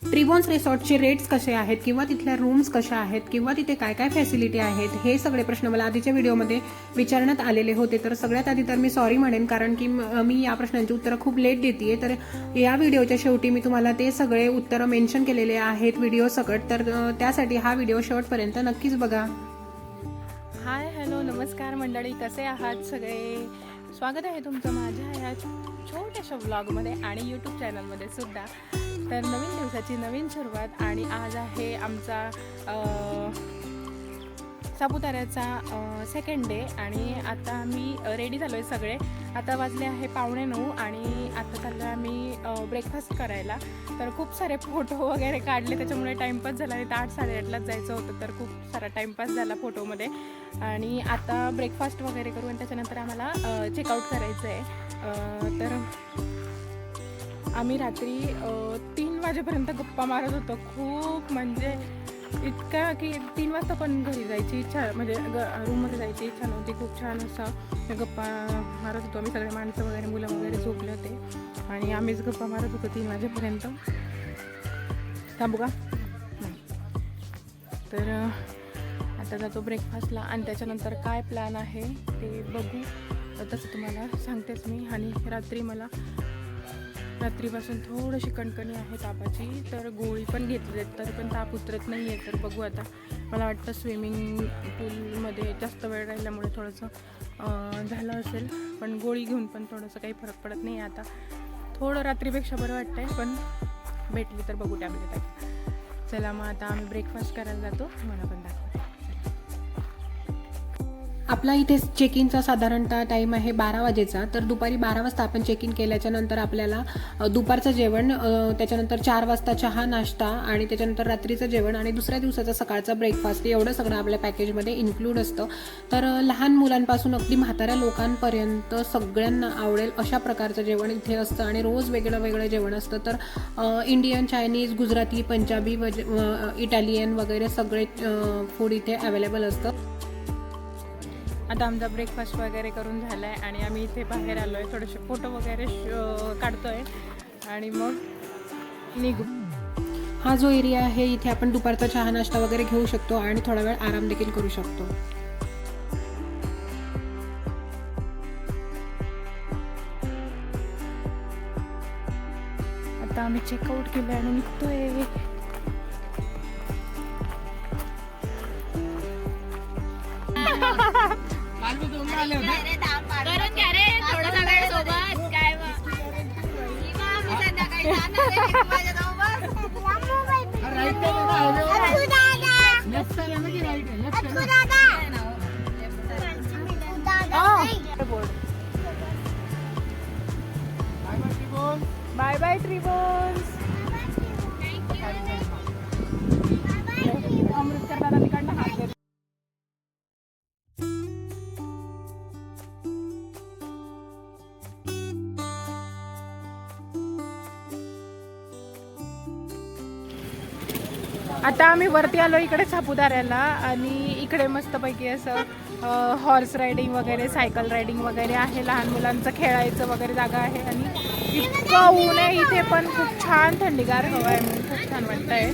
ट्रिबॉन्स रिसॉर्टचे rates कसे आहेत किंवा तिथल्या रूम्स कशा आहेत किंवा तिथे काय काय फॅसिलिटी आहेत, हे सगळे प्रश्न मला आधीच्या व्हिडिओमध्ये विचारण्यात आलेले होते. तर सगळ्यात आधी तर मी सॉरी म्हणेन, कारण की मी या प्रश्नांची उत्तरं खूप लेट देते. तर या व्हिडिओच्या शेवटी मी तुम्हाला ते सगळे उत्तरं मेन्शन केलेले आहेत व्हिडिओ सकट. तर त्यासाठी हा व्हिडिओ शेवटपर्यंत नक्कीच बघा. हाय हॅलो नमस्कार मंडळी, कसे आहात सगळे? स्वागत आहे तुमचं माझ्या या छोट्याशा व्लॉगमध्ये आणि यूट्यूब चॅनलमध्ये सुद्धा. तर नवीन दिवसाची नवीन सुरुवात आणि आज आहे आमचा सापुताऱ्याचा सेकंड डे आणि आता आम्ही रेडी झालो आहे सगळे. आता वाजले आहे 8:45 आणि आता चाललो आहे आम्ही ब्रेकफास्ट करायला. तर खूप सारे फोटो वगैरे काढले, त्याच्यामुळे टाईमपास झाला. नाही तर 8-8:30लाच जायचं होतं, तर खूप सारा टाईमपास झाला फोटोमध्ये. आणि आता ब्रेकफास्ट वगैरे करू आणि त्याच्यानंतर आम्हाला चेकआउट करायचं आहे. तर आम्ही रात्री 3 वाजेपर्यंत गप्पा मारत होतो. खूप म्हणजे इतका की 3 वाजता पण घरी जायची इच्छा, म्हणजे रूममध्ये जायची इच्छा नव्हती. खूप छान असं गप्पा मारत होतो आम्ही. सगळे माणसं वगैरे मुलं वगैरे झोपले होते आणि आम्हीच गप्पा मारत होतो 3 वाजेपर्यंत. थांबू का? तर आता जातो ब्रेकफास्टला आणि त्याच्यानंतर काय प्लॅन आहे ते बघू. तसं तुम्हाला सांगतेच मी. आणि रात्रीपासून थोडीशी कणकणी आहे तापाची, तर गोळी पण घेतली आहेत, तरी पण ताप उतरत नाही आहे. तर बघू आता. मला वाटतं स्विमिंग पूलमध्ये जास्त वेळ राहिल्यामुळे थोडंसं झालं असेल, पण गोळी घेऊन पण थोडंसं काही फरक पडत नाही. आता थोडं रात्रीपेक्षा बरं वाटतं आहे, पण भेटली तर बघू टॅबलेट आहे. चला मग आता आम्ही ब्रेकफास्ट करायला जातो. मला पण दाखवते. आपला इथे चेक इनचा साधारणतः टाईम आहे 12 वाजेचा. तर दुपारी 12 वाजता आपण चेक इन केल्याच्या नंतर आपल्याला दुपारचं जेवण, त्याच्यानंतर 4 वाजता चहा नाश्ता आणि त्याच्यानंतर रात्रीचं जेवण आणि दुसऱ्या दिवसाचा सकाळचा ब्रेकफास्ट, एवढं सगळं आपल्या पॅकेजमध्ये इन्क्लूड असतं. तर लहान मुलांपासून अगदी म्हाताऱ्या लोकांपर्यंत सगळ्यांना आवडेल अशा प्रकारचं जेवण इथे असतं आणि रोज वेगळं वेगळं जेवण असतं. तर Indian, Chinese, Gujarati, Punjabi, Italian वगैरे सगळे फूड इथे अवेलेबल असतं. आता आमचा ब्रेकफास्ट वगैरे करून झाला आहे आणि आम्ही इथे बाहेर आलो आहे. थोडेसे फोटो वगैरे काढतो आहे आणि मग निघू. हा जो एरिया आहे, इथे आपण दुपारचा चहा नाश्ता वगैरे घेऊ शकतो आणि थोडा वेळ आराम देखील करू शकतो. आता आम्ही चेकआउट केलं आणि निघतोय. Bye bye ट्रिबॉन्स. अमृतकर दादा तिकडनं हात देतो. आता आम्ही वरती आलो इकडे सापुताऱ्याला आणि इकडे मस्तपैकी असं हॉर्स रायडिंग वगैरे, सायकल रायडिंग वगैरे आहे. लहान मुलांचं खेळायचं वगैरे जागा आहे आणि इतकं ऊन आहे इथे, पण खूप छान थंडीगार हवा आहे म्हणून खूप छान वाटतं आहे.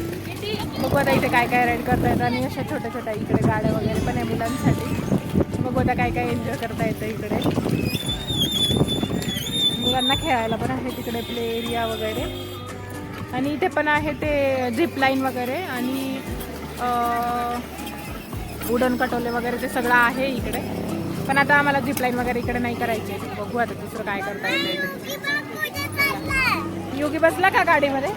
बघू आता इथे काय काय राईड करता येतं आणि अशा छोट्या छोट्या इकडे गाड्या वगैरे पण आहे मुलांसाठी. बघू आता काय काय एन्जॉय करता येतं इकडे. मुलांना खेळायला पण आहे तिकडे प्ले एरिया वगैरे आणि इथे पण आहे ते झिप लाईन वगैरे आणि उडण खटोले वगैरे ते सगळं आहे इकडे. पण आता आम्हाला झिप लाईन वगैरे इकडे नाही करायची. बघू आता दुसरं काय करता येतं. योगी बसला का गाडीमध्ये?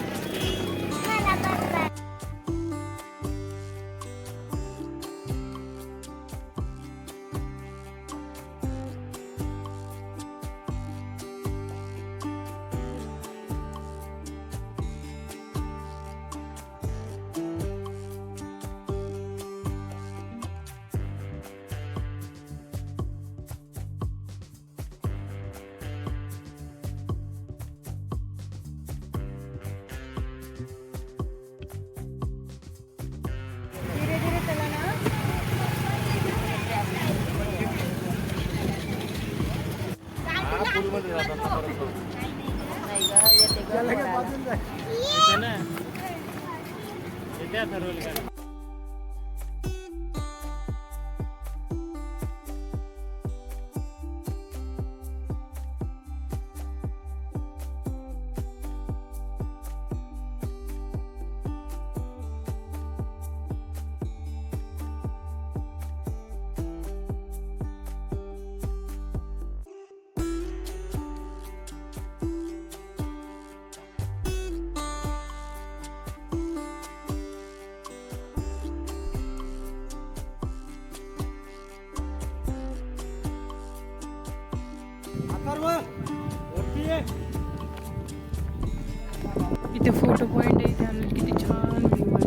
इथे फोटो पॉइंट आहे, इथे आलो किती छान व्ह्यू आहे,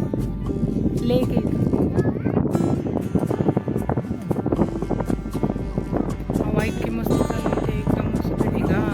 लेक आहे हवा इतकी मस्त चालली इथे, एकदम मस्त ढगाळ.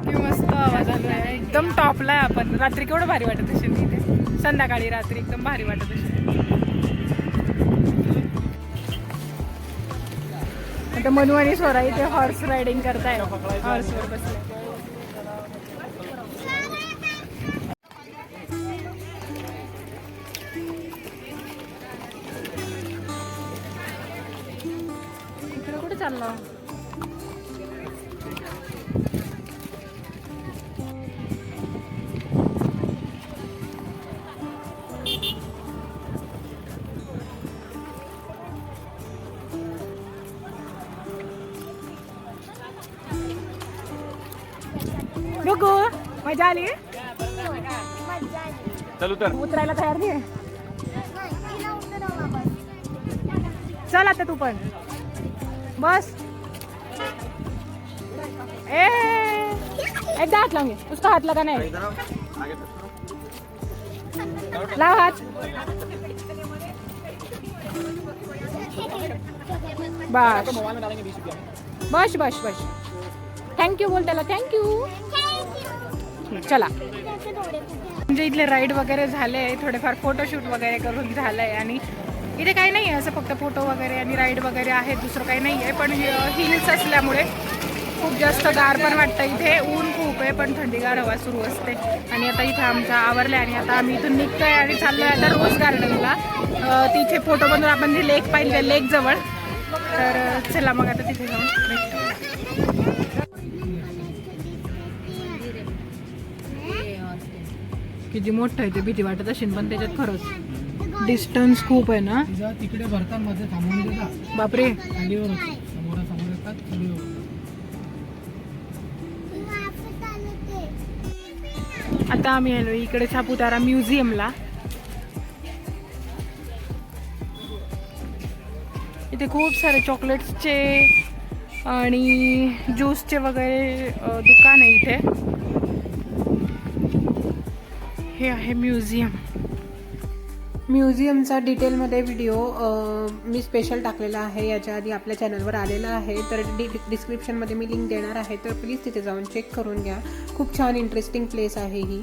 किती मस्त आवाज आलो आहे, एकदम टॉपला आहे आपण. रात्री केवढं भारी वाटत असेल इथे, संध्याकाळी रात्री एकदम भारी वाटत असेल. आता मनू आणि स्वरा इथे हॉर्स रायडिंग करताय, हॉर्सवर बसले. इकडे कुठे चाललो? रुको, मजा आली? चल उतर. उतरायला तयार नाही? चल आता तू पण बस. ए एकदा हात लावून घे, उसका हात लगा नाही, लाव हात. बस बस बस बस. थँक्यू बोल त्याला, थँक्यू. चला, म्हणजे इथले राईड वगैरे झाले, थोडेफार फोटोशूट वगैरे करून झालंय. आणि इथे काही नाही आहे असं, फक्त फोटो वगैरे आणि राईड वगैरे आहे, दुसरं काही नाही आहे. पण हिल्स असल्यामुळे खूप जास्त गार पण वाटतं इथे, ऊन खूप आहे पण थंडीगार हवा सुरू असते. आणि आता इथं आमचं आवरलं आणि आता आम्ही इथून निघतोय आणि चाललोय आता रोज गार्डनला. तिथे फोटो बनवून आपण जे लेक पाहिले, लेक जवळ. तर चला मग आता तिथे जाऊन भेटतो. किती मोठं आहे ते, भीती वाटत असेल पण त्याच्यात खरंच डिस्टन्स खूप आहे ना. तिकडे भरतात मध्ये थांबवून देतात. बापरे, खालीवरच समोरासमोर येतात, खालीवर. आता आम्ही आलो इकडे सापुतारा म्युझियमला. इथे खूप सारे चॉकलेट्सचे आणि ज्यूसचे वगैरे दुकान आहे इथे. हे आहे म्युझियम. म्युझियमचा डिटेलमध्ये व्हिडिओ मी स्पेशल टाकलेला आहे, याच्या आधी आपल्या चॅनलवर आलेला आहे. तर डिस्क्रिप्शनमध्ये मी लिंक देणार आहे, तर प्लीज तिथे जाऊन चेक करून घ्या. खूप छान इंटरेस्टिंग प्लेस आहे ही.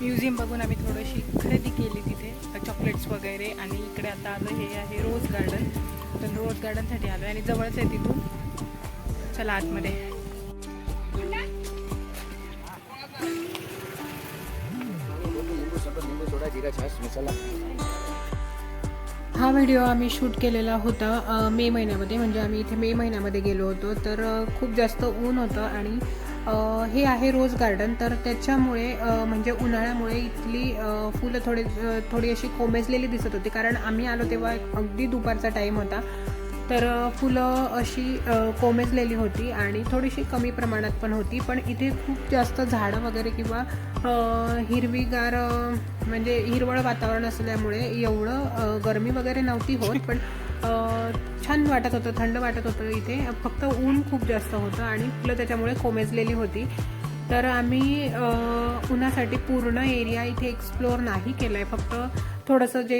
म्युझियम बघून आम्ही थोडीशी खरेदी केली तिथे, चॉकलेट्स वगैरे. आणि इकडे आता आलं, हे आहे रोज गार्डन. तर रोज गार्डनसाठी आलो आणि जवळच आहे तिथून. चला आतमध्ये. हा व्हिडिओ आम्ही शूट केलेला होता मे महिन्यामध्ये, म्हणजे आम्ही इथे मे महिन्यामध्ये गेलो होतो. तर खूप जास्त ऊन होतं आणि हे आहे रोज गार्डन. तर त्याच्यामुळे म्हणजे उन्हाळ्यामुळे इथली फुलं थोडी अशी कोमेजलेली दिसत होती, कारण आम्ही आलो तेव्हा अगदी दुपारचा टाईम होता. तर फुलं अशी कोमेजलेली होती आणि थोडीशी कमी प्रमाणात पण होती. पण इथे खूप जास्त झाडं वगैरे किंवा हिरवीगार म्हणजे हिरवळ वातावरण असल्यामुळे एवढं गरमी वगैरे नव्हती होत, पण छान वाटत होतं, थंड वाटत होतं इथे. फक्त ऊन खूप जास्त होतं आणि फुलं त्याच्यामुळे कोमेजलेली होती. तर आम्ही उन्हासाठी पूर्ण एरिया इथे एक्सप्लोअर नाही केला आहे, फक्त थोडंसं जे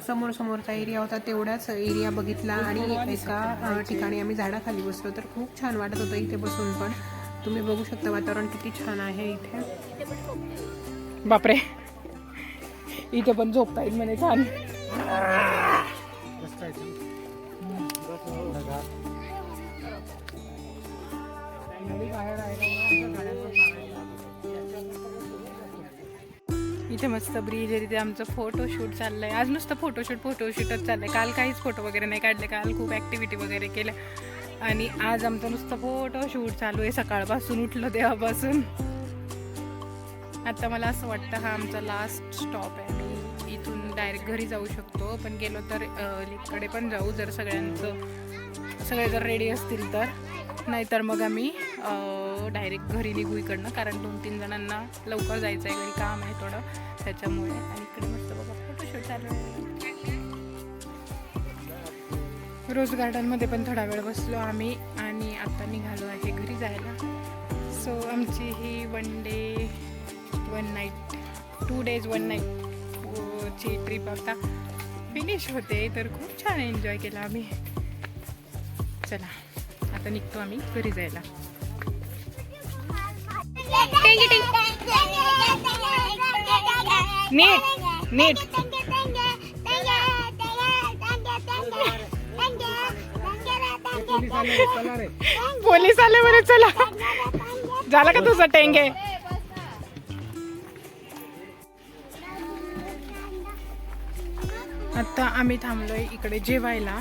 समोरचा एरिया होता तेवढाच एरिया बघितला आणि एका ठिकाणी आम्ही झाडाखाली बसलो. तर खूप छान वाटत होतं इथे बसून पण. तुम्ही बघू शकता वातावरण किती छान आहे इथे. बापरे, इथे पण झोपता येईल म्हणे छान. इथे मस्त ब्रिज आहे, तिथे आमचं फोटोशूट चाललंय. आज नुसतं फोटोशूटच चाललंय. काल काहीच फोटो वगैरे नाही काढले. काल खूप ॲक्टिव्हिटी वगैरे केल्या आणि आज आमचं नुसतं फोटोशूट चालू आहे सकाळपासून उठलो तेव्हापासून. आता मला असं वाटतं हा आमचा लास्ट स्टॉप आहे. आणि इथून डायरेक्ट घरी जाऊ शकतो, पण गेलो तर लिफ्टकडे पण जाऊ जर सगळे जर रेडी असतील तर. नाहीतर मग आम्ही डायरेक्ट घरी निघू इकडनं, कारण 2-3 जणांना लवकर जायचं आहे, घरी काम आहे थोडं त्याच्यामुळे. आणि इकडे मस्त बघा फोटोशूट चालू आहे. रोज गार्डनमध्ये पण थोडा वेळ बसलो आम्ही आणि आता निघालो आहे घरी जायला. सो आमची ही 1 डे 1 नाईट 2 days 1 night ची ट्रिप आता फिनिश होते. तर खूप छान एन्जॉय केला आम्ही. चला आता निघतो आम्ही घरी जायला. नीट पोलीस आले बरे. चला झाला का तुझा टेंगे? आता आम्ही थांबलोय इकडे जेवायला,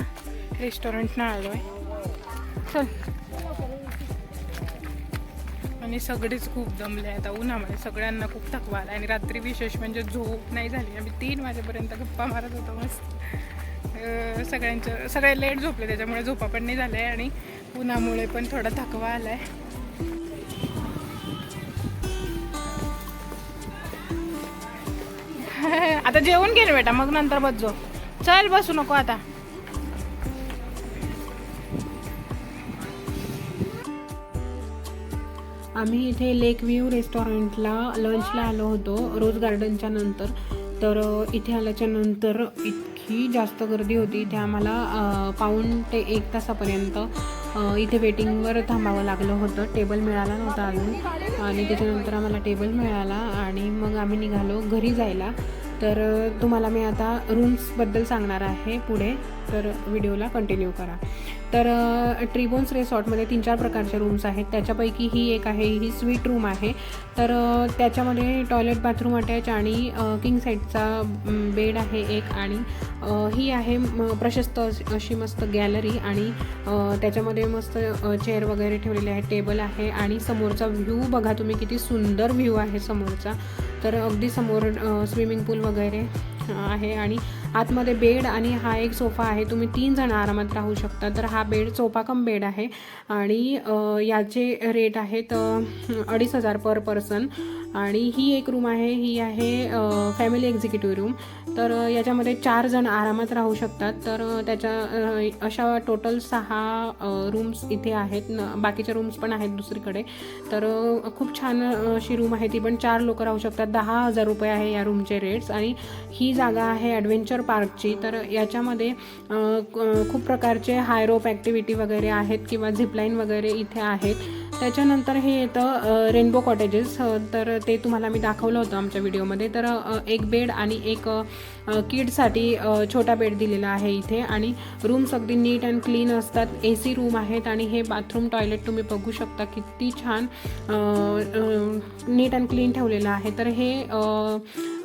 रेस्टॉरंटनं आलोय. चल. आणि सगळेच खूप दमले आता उन्हामध्ये. सगळ्यांना खूप थकवा आला आणि रात्री विशेष म्हणजे झोप नाही झाली. आम्ही 3 वाजेपर्यंत गप्पा मारत होतो मस्त. सगळे लेट झोपले त्याच्यामुळे झोपा पण नाही झाल्या आणि उन्हामुळे पण थोडा थकवा आलाय. आता जेवून घे बेटा, मग नंतर बसजो. चल बसू नको आता. आम्ही इथे लेक व्ह्यू रेस्टॉरंटला लंचला आलो होतो रोज गार्डनच्या नंतर. तर इथे आल्याच्या नंतर इतकी जास्त गर्दी होती. इथे आम्हाला पाऊण ते 1 तासापर्यंत इथे वेटिंगवर थांबावं लागलं होतं. टेबल मिळाला नव्हता अजून आणि त्याच्यानंतर आम्हाला टेबल मिळाला आणि मग आम्ही निघालो घरी जायला. तर तुम्हाला मी आता रूम्सबद्दल सांगणार आहे पुढे, तर व्हिडिओला कंटिन्यू करा. तर ट्रिबोन्स रिसॉर्टमध्ये 3-4 प्रकारचे रूम्स आहेत. त्याच्यापैकी ही एक आहे, ही स्वीट रूम आहे. तर त्याच्यामध्ये टॉयलेट बाथरूम अटॅच आणि किंग साईजचा बेड आहे एक. आणि ही आहे प्रशस्त अशी मस्त गॅलरी आणि त्याच्यामध्ये मस्त चेअर वगैरे ठेवलेले आहेत, टेबल आहे. आणि समोरचा व्ह्यू बघा तुम्ही, किती सुंदर व्ह्यू आहे समोरचा. तर अगदी समोर स्विमिंग पूल वगैरे आहे आणि आतमध्ये बेड आणि हा एक सोफा आहे. तुम्ही 3 जण आरामात राहू शकता. तर हा बेड सोफा कम बेड आहे आणि याचे रेट आहेत 2500 पर पर्सन. आणि ही एक रूम आहे, ही आहे फॅमिली एक्झिक्युटिव्ह रूम. तर याच्यामध्ये 4 जण आरामात राहू शकतात. तर अशा टोटल 6 रूम्स इथे आहेत. बाकीच्या रूम्स पण आहेत दुसरीकडे. तर खूप छान अशी रूम आहे, ती पण 4 लोक राहू शकतात. 10,000 रुपये आहे या रूमचे रेट्स. आणि ही जागा आहे ॲडव्हेंचर पार्कची. तर याच्यामध्ये खूप प्रकारचे हाय रोप ॲक्टिव्हिटी वगैरे आहेत किंवा झिपलाईन वगैरे इथे आहेत. त्याच्यानंतर हे येतं रेनबो कॉटेजेस. तर ते तुम्हाला मी दाखवलं होतं आमच्या व्हिडिओमध्ये. तर एक बेड आणि एक किडसाठी छोटा बेड दिलेला आहे इथे. आणि रूम्स अगदी नीट अँड क्लीन असतात. AC रूम आहेत आणि हे बाथरूम टॉयलेट तुम्ही बघू शकता किती छान नीट अँड क्लीन ठेवलेलं आहे. तर हे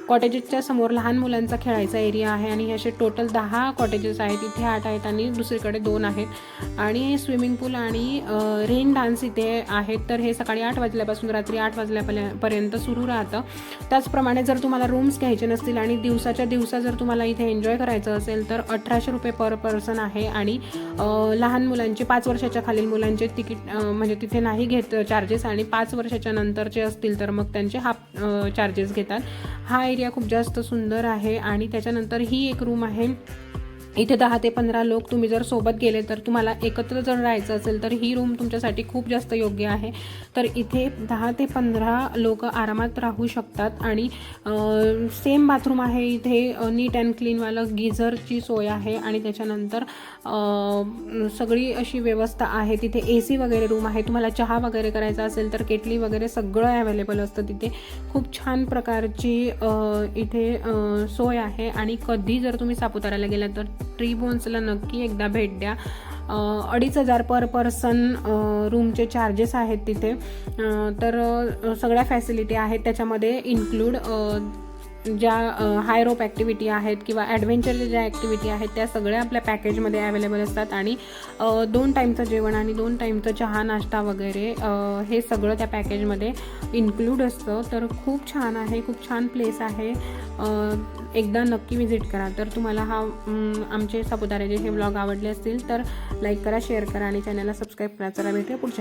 कॉटेजेसच्या समोर लहान मुलांचा खेळायचा एरिया आहे आणि हे असे टोटल 10 कॉटेजेस आहेत. इथे 8 आहेत आणि दुसरीकडे 2 आहेत. आणि स्विमिंग पूल आणि रेन डान्स इथे आहेत. तर हे सकाळी 8 वाजल्यापासून रात्री 8 वाजल्यापर्यंत सुरू राहतं. त्याचप्रमाणे जर तुम्हाला रूम्स घ्यायचे नसतील आणि दिवसाच्या दिवसा जर तुम्हाला इथे एन्जॉय करायचं असेल तर 1800 रुपये पर पर्सन आहे. आणि लहान मुलांचे 5 वर्षाच्या खालील मुलांचे तिकीट म्हणजे तिथे नाही घेत चार्जेस. आणि 5 वर्षाच्या नंतरचे असतील तर मग त्यांचे हाफ चार्जेस घेतात. हा एरिया खूप जास्त सुंदर आहे. आणि त्याच्यानंतर ही एक रूम आहे, इथे 10 ते 15 लोक तुम्ही जर सोबत गेले तर तुम्हाला एकत्र जर राहायचं असेल तर ही रूम तुमच्यासाठी खूप जास्त योग्य आहे. तर इथे 10 ते 15 लोक आरामात राहू शकतात आणि सेम बाथरूम आहे इथे, नीट अँड क्लीनवालं गिझरची सोय आहे आणि त्याच्यानंतर सगळी अशी व्यवस्था आहे. तिथे AC वगैरे रूम आहे. तुम्हाला चहा वगैरे करायचा असेल तर केटली वगैरे सगळं अवेलेबल असतं तिथे. खूप छान प्रकारची इथे सोय आहे आणि कधी जर तुम्ही सापुताऱ्याला गेला तर ट्री बोन्सला नक्की एकदा भेट द्या. 2,500 पर पर्सन रूमचे चार्जेस आहेत तिथे. तर सगळ्या फॅसिलिटी आहेत त्याच्यामध्ये इन्क्लूड. ज्या हाय रोप ॲक्टिव्हिटी आहेत किंवा ॲडव्हेंचरच्या ज्या ॲक्टिव्हिटी आहेत त्या सगळ्या आपल्या पॅकेजमध्ये अवेलेबल असतात आणि 2 टाईमचं जेवण आणि 2 टाईमचं चहा नाश्ता वगैरे हे सगळं त्या पॅकेजमध्ये इन्क्लूड असतं. तर खूप छान आहे, खूप छान प्लेस आहे. एकदा नक्की विजिट करा. तर तुम्हाला आमचे सापुताऱ्याचे हे व्लॉग आवडले असतील तर लाईक करा, शेअर करा आणि चॅनलला सबस्क्राईब करा. चला भेटूया पुढच्या